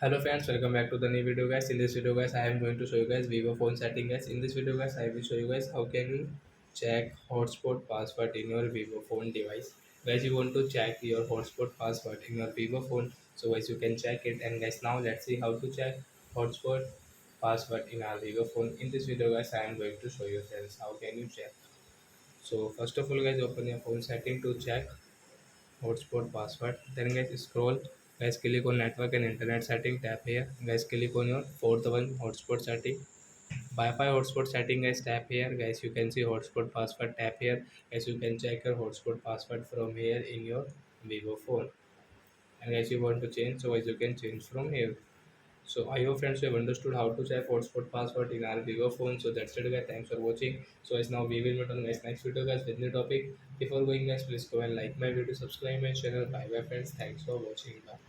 Hello friends, welcome back to the new video guys. In this video guys, I am going to show you guys vivo phone setting guys. In this video guys, I will show you guys how can you check hotspot password in your vivo phone device. Guys, you want to check your hotspot password in your vivo phone, so guys you can check it. And guys, now let's see how to check hotspot password in our vivo phone. In this video guys, I am going to show you friends how can you check. So first of all guys, open your phone setting to check hotspot password. Then guys scroll, guys click on network and internet setting, tap here, guys click on your fourth one, hotspot setting. Wi-Fi hotspot setting, guys tap here, guys you can see hotspot password, tap here, guys you can check your hotspot password from here in your vivo phone. And guys you want to change, so guys you can change from here. So I hope friends you have understood how to check hotspot password in our Vivo phone. So that's it guys. Thanks for watching. So as now we will meet on guys next video guys with new topic. Before going guys, please go and like my video, subscribe my channel. Bye bye friends. Thanks for watching. Bye.